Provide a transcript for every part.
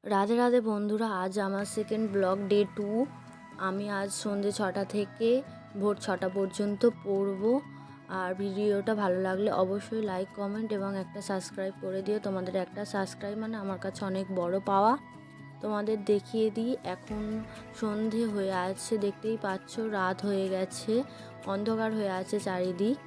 রাধে রাধে বন্ধুরা, আজ আমার সেকেন্ড ব্লগ ডে 2। আমি আজ সন্ধ্যে 6টা থেকে ভোর 6টা পর্যন্ত পড়বো। আর ভিডিওটা ভালো লাগলে অবশ্যই লাইক, কমেন্ট এবং একটা সাবস্ক্রাইব করে দিও। তোমাদের একটা সাবস্ক্রাইব মানে আমার কাছে অনেক বড় পাওয়া। তোমাদের দেখিয়ে দিই, এখন সন্ধে হয়ে আছে, দেখতেই পাচ্ছ রাত হয়ে গেছে, অন্ধকার হয়ে আছে চারিদিক।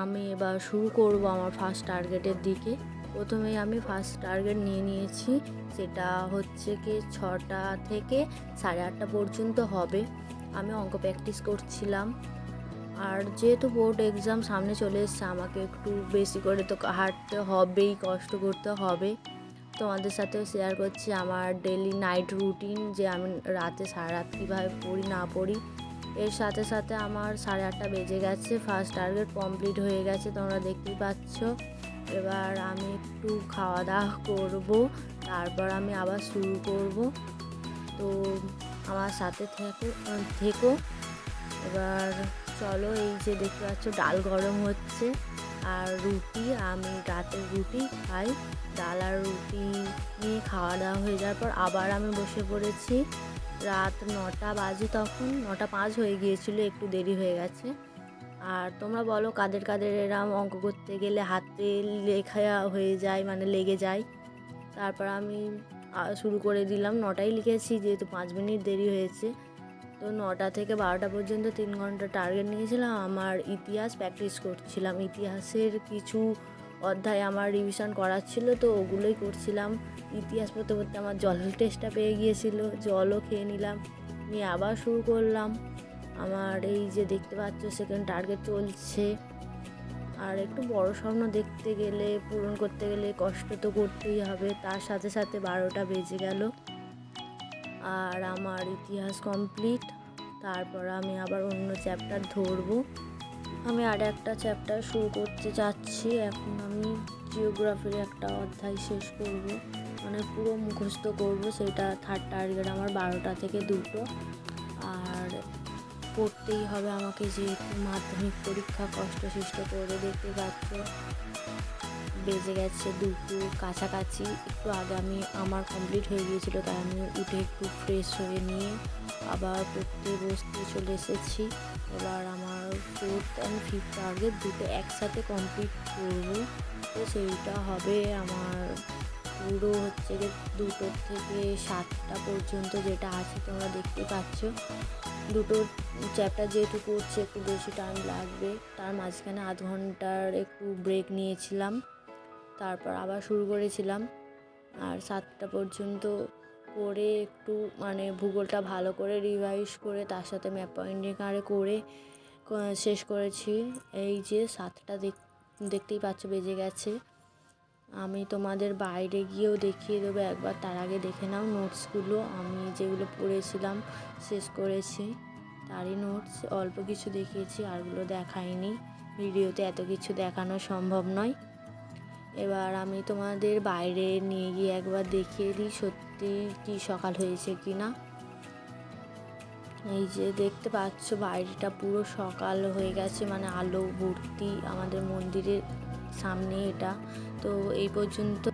আমি এবার শুরু করব আমার ফার্স্ট টার্গেটের দিকে। প্রথমেই আমি ফার্স্ট টার্গেট নিয়ে নিয়েছি, সেটা হচ্ছে কি 6টা থেকে 8:30 পর্যন্ত হবে। আমি অঙ্ক প্র্যাকটিস করছিলাম। আর যেহেতু বোর্ড এক্সাম সামনে চলে এসছে, আমাকে একটু বেশি করে তো হাঁটতে হবেই, কষ্ট করতে হবে। তোমাদের সাথেও শেয়ার করছি আমার ডেলি নাইট রুটিন, যে আমি রাতে সারা রাত কীভাবে পড়ি না পড়ি। এর সাথে সাথে আমার 8:30 বেজে গেছে, ফার্স্ট টার্গেট কমপ্লিট হয়ে গেছে, তোমরা দেখতেই পাচ্ছ। এবার আমি একটু খাওয়া দাওয়া করবো, তারপর আমি আবার শুরু করব। তো আমার সাথে থেকো। এবার চলো, এই যে দেখতে পাচ্ছ ডাল গরম হচ্ছে আর রুটি, আমি রাতের রুটি খাই। ডাল আর রুটি নিয়ে খাওয়া দাওয়া হয়ে যাওয়ার পর আবার আমি বসে পড়েছি। রাত 9টা বাজে, তখন 9:05 হয়ে গিয়েছিল, একটু দেরি হয়ে গেছে। আর তোমরা বলো কাদের কাদের এরম অঙ্ক করতে গেলে হাতে লেখা হয়ে যায়, মানে লেগে যায়। তারপর আমি শুরু করে দিলাম, 9টাই লিখেছি যেহেতু 5 মিনিট দেরি হয়েছে। তো 9টা থেকে 12টা পর্যন্ত 3 ঘন্টা টার্গেট নিয়েছিলাম। আমার ইতিহাস প্র্যাকটিস করছিলাম, ইতিহাসের কিছু অধ্যায় আমার রিভিশন করার ছিল, তো ওগুলোই করছিলাম। ইতিহাস পড়তে পড়তে আমার জলের টেস্টটা পেয়ে গিয়েছিল, জলও খেয়ে নিলাম, নিয়ে আবার শুরু করলাম। আমার এই যে দেখতে পাচ্ছ সেকেন্ড টার্গেট চলছে। আর একটু বড় স্বপ্ন দেখতে গেলে, পূরণ করতে গেলে কষ্ট তো করতেই হবে। তার সাথে সাথে 12টা বেজে গেল আর আমার ইতিহাস কমপ্লিট। তারপর আমি আবার অন্য চ্যাপ্টার ধরবো। আমি আর একটা চ্যাপ্টার শুরু করতে যাচ্ছি। এখন আমি জিওগ্রাফির একটা অধ্যায় শেষ করব, মানে পুরো মুখস্থ করব। সেটা থার্ড টার্গেট আমার 12টা থেকে 2টো। আর পড়তেই হবে আমাকে, যেহেতু মাধ্যমিক পরীক্ষা কষ্ট করে। দেখতে পাচ্ছ বেজে গেছে 2টো কাছাকাছি। একটু আগে আমার কমপ্লিট হয়ে গিয়েছিল, তাই আমি উঠে একটু ফ্রেশ হয়ে নিয়ে আবার পড়তে বসতে চলে এসেছি। এবার আমার 4th অ্যান্ড 5th টার্গেট দুটো একসাথে কমপ্লিট করবো। তো সেইটা হবে আমার পুরো হচ্ছে যে 2টো থেকে 7টা পর্যন্ত যেটা আছে, তোমরা দেখতে পাচ্ছ। দুটো চ্যাপ্টার যেহেতু করছে একটু বেশি টাইম লাগবে, তার মাঝখানে আধ ঘন্টার একটু ব্রেক নিয়েছিলাম, তারপর আবার শুরু করেছিলাম। আর 7টা পর্যন্ত করে একটু মানে ভূগোলটা ভালো করে রিভাইজ করে, তার সাথে ম্যাপ পয়েন্টিং করে শেষ করেছি। এই যে 7টা দেখতেই পাচ্ছ বেজে গেছে। আমি তোমাদের বাইরে গিয়েও দেখিয়ে দেবো একবার, তার আগে দেখে নাও নোটসগুলো। আমি যেগুলো পড়েছিলাম শেষ করেছি, তারই নোটস অল্প কিছু দেখিয়েছি, আরগুলো দেখাইনি। ভিডিওতে এত কিছু দেখানো সম্ভব নয়। এবার আমি তোমাদের বাইরে নিয়ে গিয়ে একবার দেখিয়ে দিই সত্যি কি সকাল হয়েছে কি না। এই যে দেখতে পাচ্ছ বাইরেটা পুরো সকাল হয়ে গেছে, মানে আলো ভর্তি আমাদের মন্দিরের সামনে এটা। তো এই পর্যন্ত